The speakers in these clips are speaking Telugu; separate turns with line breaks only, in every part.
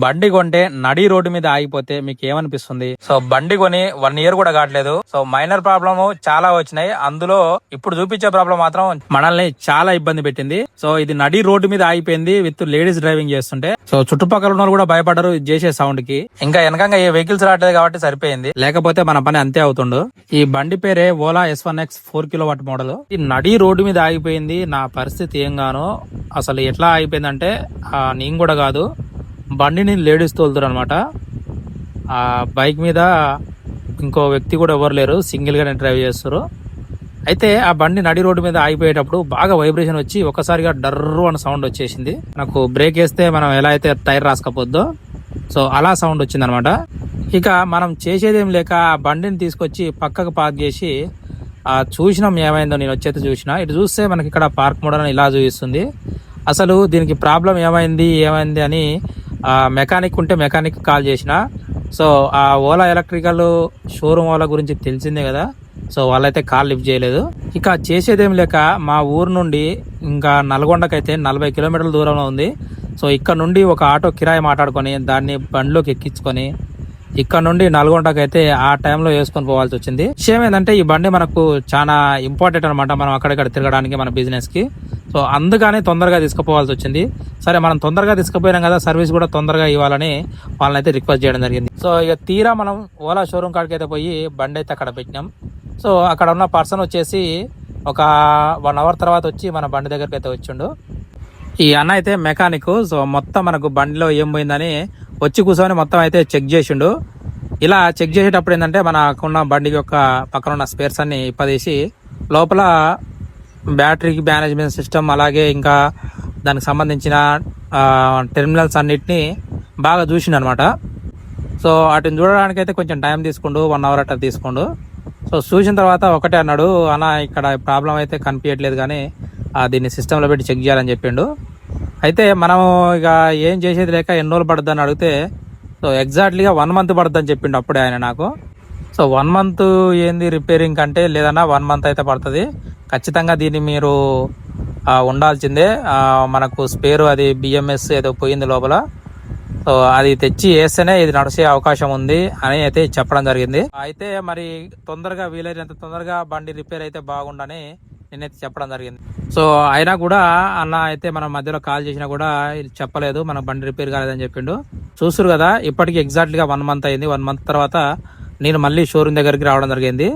బండి కొంటే నడి రోడ్డు మీద ఆగిపోతే మీకు ఏమనిపిస్తుంది? సో బండి కొని 1 year కూడా కావట్లేదు. సో మైనర్ ప్రాబ్లమ్ చాలా వచ్చినాయి. అందులో ఇప్పుడు చూపించే ప్రాబ్లం మాత్రం మనల్ని చాలా ఇబ్బంది పెట్టింది. సో ఇది నడి రోడ్డు మీద ఆగిపోయింది విత్ లేడీస్ డ్రైవింగ్ చేస్తుంటే. సో చుట్టుపక్కల ఉన్న కూడా భయపడరు ఇది చేసే సౌండ్ కి. ఇంకా వెనకంగా ఏ వెహికల్స్ రావట్లేదు కాబట్టి సరిపోయింది, లేకపోతే మన పని అంతే అవుతుండు. ఈ బండి పేరే ఓలా S1X 4 kW మోడల్. ఈ నడి రోడ్డు మీద ఆగిపోయింది. నా పరిస్థితి ఏం గానో అసలు ఎట్లా ఆగిపోయిందంటే నేను కూడా కాదు, బండిని లేడీస్ తోలుతారు అనమాట. ఆ బైక్ మీద ఇంకో వ్యక్తి కూడా ఎవరు లేరు, సింగిల్గానే డ్రైవ్ చేస్తారు. అయితే ఆ బండి నడి రోడ్డు మీద ఆగిపోయేటప్పుడు బాగా వైబ్రేషన్ వచ్చి ఒకసారిగా డర్రు అని సౌండ్ వచ్చేసింది. నాకు బ్రేక్ వేస్తే మనం ఎలా అయితే టైర్ రాసుకపోద్దో సో అలా సౌండ్ వచ్చింది అనమాట. ఇక మనం చేసేదేం లేక ఆ బండిని తీసుకొచ్చి పక్కకు పార్క్ చేసి చూసినాం ఏమైందో. నేను వచ్చేది చూసిన, ఇటు చూస్తే మనకి ఇక్కడ పార్క్ మోడ్ అని ఇలా చూపిస్తుంది. అసలు దీనికి ప్రాబ్లం ఏమైంది అని మెకానిక్ ఉంటే మెకానిక్ కాల్ చేసిన. సో ఆ ఓలా ఎలక్ట్రికల్ షోరూమ్ వాళ్ళ గురించి తెలిసిందే కదా, సో వాళ్ళైతే కాల్ లిఫ్ట్ చేయలేదు. ఇక చేసేదేం లేక మా ఊరు నుండి ఇంకా నల్గొండకైతే 40 kilometerల దూరంలో ఉంది. సో ఇక్కడ నుండి ఒక ఆటో కిరాయి మాట్లాడుకొని దాన్ని బండిలోకి ఎక్కించుకొని ఇక్కడ నుండి నల్గొండకైతే ఆ టైంలో వేసుకొని పోవాల్సి వచ్చింది. విషయం ఏంటంటే ఈ బండి మనకు చాలా ఇంపార్టెంట్ అనమాట, మనం అక్కడిక్కడ తిరగడానికి మన బిజినెస్ కి. సో అందుకని తొందరగా తీసుకుపోవాల్సి వచ్చింది. సరే మనం తొందరగా తీసుకుపోయినాం కదా, సర్వీస్ కూడా తొందరగా ఇవ్వాలని వాళ్ళని అయితే రిక్వెస్ట్ చేయడం జరిగింది. సో ఇక తీరా మనం ఓలా షోరూమ్ కాడికి అయితే పోయి బండి అయితే అక్కడ పెట్టినాం. సో అక్కడ ఉన్న పర్సన్ వచ్చేసి ఒక 1 hour తర్వాత వచ్చి మన బండి దగ్గరికి అయితే వచ్చిండు. ఈ అన్న అయితే మెకానిక్. సో మొత్తం మనకు బండిలో ఏం పోయిందని వచ్చి కూర్చొని మొత్తం అయితే చెక్ చేసిండు. ఇలా చెక్ చేసేటప్పుడు ఏంటంటే మనకున్న బండికి యొక్క పక్కన ఉన్న స్పేర్స్ అన్ని ఇప్పదీసి లోపల బ్యాటరీకి మేనేజ్మెంట్ సిస్టమ్ అలాగే ఇంకా దానికి సంబంధించిన టెర్మినల్స్ అన్నిటిని బాగా చూసిండు అనమాట. సో వాటిని చూడడానికి అయితే కొంచెం టైం తీసుకుండు, 1 hour అట్లా తీసుకుండు. సో చూసిన తర్వాత ఒకటే అన్నాడు, అన్న ఇక్కడ ప్రాబ్లం అయితే కనిపించట్లేదు కానీ దీన్ని సిస్టంలో పెట్టి చెక్ చేయాలని చెప్పిండు. అయితే మనం ఇక ఏం చేసేది లేక ఎన్ని రోజులు పడుతుంది అని అడిగితే సో ఎగ్జాక్ట్లీగా 1 month పడుతుంది అని చెప్పిండు అప్పుడే ఆయన నాకు. సో 1 month ఏంది రిపేరింగ్ అంటే, లేదన్నా 1 month అయితే పడుతుంది ఖచ్చితంగా, దీన్ని మీరు ఉండాల్సిందే. మనకు స్పేరు అది BMS ఏదో పోయింది లోపల, సో అది తెచ్చి వేస్తేనే ఇది నడిచే అవకాశం ఉంది అని అయితే చెప్పడం జరిగింది. అయితే మరి తొందరగా వీలైనంత తొందరగా బండి రిపేర్ అయితే బాగుండని నేనైతే చెప్పడం జరిగింది. సో అయినా కూడా అన్న అయితే మనం మధ్యలో కాల్ చేసినా కూడా చెప్పలేదు, మన బండి రిపేర్ కాలేదని చెప్పిండు. చూస్తురు కదా ఇప్పటికి ఎగ్జాక్ట్లీగా 1 month అయింది. 1 month తర్వాత నేను మళ్ళీ షోరూమ్ దగ్గరికి రావడం జరిగింది.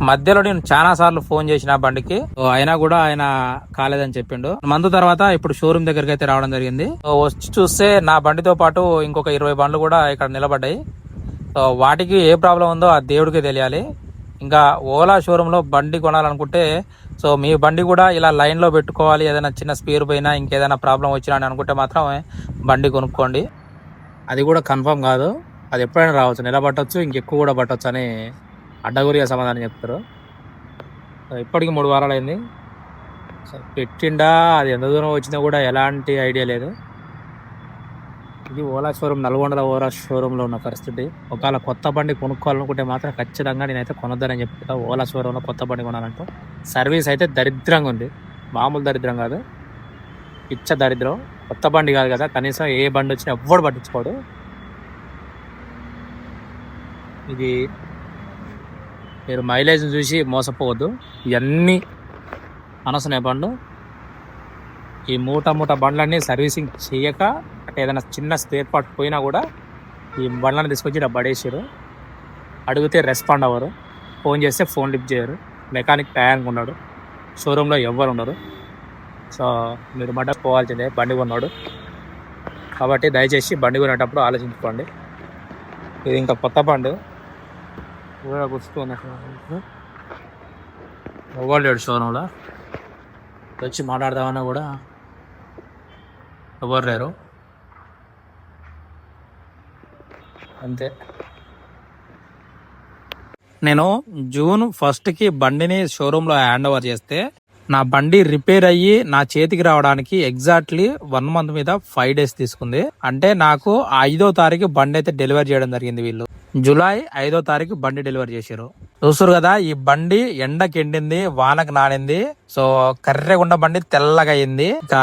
మధ్యలో నేను చాలా సార్లు ఫోన్ చేసిన బండికి, అయినా కూడా ఆయన కాలేదని చెప్పిండు. మంత్ తర్వాత ఇప్పుడు షోరూమ్ దగ్గరికి అయితే రావడం జరిగింది. వచ్చి చూస్తే నా బండితో పాటు ఇంకొక 20 బండ్లు కూడా ఇక్కడ నిలబడ్డాయి. సో వాటికి ఏ ప్రాబ్లం ఉందో ఆ దేవుడికి తెలియాలి. ఇంకా ఓలా షోరూమ్ లో బండి కొనాలనుకుంటే సో మీ బండి కూడా ఇలా లైన్ లో పెట్టుకోవాలి. ఏదైనా చిన్న స్పేర్ పోయినా ఇంకేదైనా ప్రాబ్లం వచ్చినా అని అనుకుంటే మాత్రం బండి కొనుక్కోండి. అది కూడా కన్ఫర్మ్ కాదు, అది ఎప్పుడైనా రావచ్చు, నిలబట్టచ్చు, ఇంకెక్కువ కూడా పట్టవచ్చు అని అడ్డగురిగా సమాధానం చెప్తారు. ఇప్పటికి 3 వారాలు అయింది. సో పెట్టిండా అది ఎంత దూరం వచ్చినా కూడా ఎలాంటి ఐడియా లేదు. ఇది ఓలా షోరూమ్, నల్గొండలో ఓలా షోరూంలో ఉన్న పరిస్థితి. ఒకవేళ కొత్త బండి కొనుక్కోవాలనుకుంటే మాత్రం ఖచ్చితంగా నేనైతే కొనొద్దని చెప్తా. ఓలా షోరూంలో కొత్త బండి కొనాలంటే సర్వీస్ అయితే దరిద్రంగా ఉంది, మామూలు దరిద్రం కాదు, పిచ్చ దరిద్రం. కొత్త బండి కాదు కదా, కనీసం ఏ బండి వచ్చినా ఎవ్వడు పట్టించుకోడు. ఇది మీరు మైలేజ్ని చూసి మోసపోవద్దు. ఇవన్నీ అనవసరమైన బండ్లు. ఈ మూట బండ్లన్నీ సర్వీసింగ్ చేయక అంటే ఏదైనా చిన్న స్పేర్ పార్ట్ పోయినా కూడా ఈ బండ్లను తీసుకొచ్చి ఇలా పడేసారు. అడిగితే రెస్పాండ్ అవ్వరు, ఫోన్ చేస్తే ఫోన్ లిఫ్ట్ చేయరు. మెకానిక్ టయానికి ఉన్నాడు, షోరూంలో ఎవ్వరు ఉండరు. సో మీరు మడ్డ పోవాల్సిందే బండి కొన్నాడు కాబట్టి దయచేసి బండి కొనేటప్పుడు ఆలోచించుకోండి. ఇది ఇంకా కొత్త బండి ఇవ్వలేడు షోరూంలో, వచ్చి మాట్లాడదామన్నా కూడా ఎవరు లేరు, అంతే. నేను June 1కి బండిని షోరూంలో హ్యాండ్ ఓవర్ చేస్తే నా బండి రిపేర్ అయ్యి నా చేతికి రావడానికి ఎగ్జాక్ట్లీ 1 month మీద 5 days తీసుకుంది. అంటే నాకు 5వ తారీఖు బండి అయితే డెలివరీ చేయడం జరిగింది. వీళ్ళు జూలై 5వ తారీఖు బండి డెలివరీ చేశారు. చూస్తారు కదా ఈ బండి ఎండకి ఎండింది, వానకు నానింది. సో కర్రెగుండ బండి తెల్లగా అయింది. ఇంకా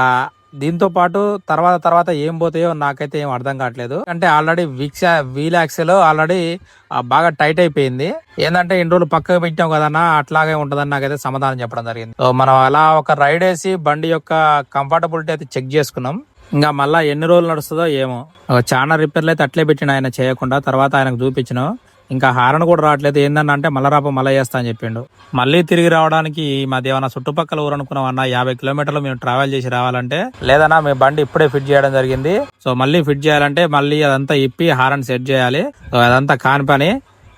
దీంతో పాటు తర్వాత ఏం పోతాయో నాకైతే ఏం అర్థం కావట్లేదు. అంటే ఆల్రెడీ వీల్ యాక్సిల్ ఆల్రెడీ బాగా టైట్ అయిపోయింది. ఏంటంటే ఇన్ని రోజులు పక్కకు పెట్టాం కదన్నా, అట్లాగే ఉంటదని నాకైతే సమాధానం చెప్పడం జరిగింది. సో మనం అలా ఒక రైడ్ వేసి బండి యొక్క కంఫర్టబిలిటీ అయితే చెక్ చేసుకున్నాం. ఇంకా మళ్ళా ఎన్ని రోజులు నడుస్తుందో ఏమో. చాలా రిపేర్లు అయితే అట్లే పెట్టిన ఆయన చేయకుండా. తర్వాత ఆయనకు చూపించిన ఇంకా హారన్ కూడా రావట్లేదు. ఏందన్నా అంటే మళ్ళీ చేస్తా అని చెప్పిండు. మళ్ళీ తిరిగి రావడానికి మాది ఏమన్నా చుట్టుపక్కల ఊరు అనుకున్నామన్నా 50 కిలోమీటర్లు మేము ట్రావెల్ చేసి రావాలంటే, లేదన్నా మీ బండి ఇప్పుడే ఫిట్ చేయడం జరిగింది. సో మళ్ళీ ఫిట్ చేయాలంటే మళ్ళీ అదంతా ఇప్పి హారన్ సెట్ చేయాలి. సో అదంతా కాని పని,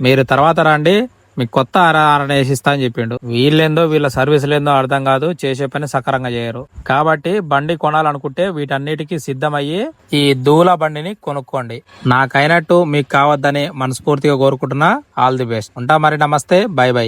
మీరు తర్వాత రండి మీకు కొత్త హారన్ వేసిస్తా అని చెప్పిండు. వీళ్ళేందో వీళ్ళ సర్వీసులేందో అర్థం కాదు, చేసే పని సకరంగా చేయరు. కాబట్టి బండి కొనాలనుకుంటే వీటన్నిటికీ సిద్ధమయ్యి ఈ దూల బండిని కొనుక్కోండి. నాకైనట్టు మీకు కావద్దని మనస్ఫూర్తిగా కోరుకుంటున్నా. All the best. ఉంటా మరి, నమస్తే, బై బై.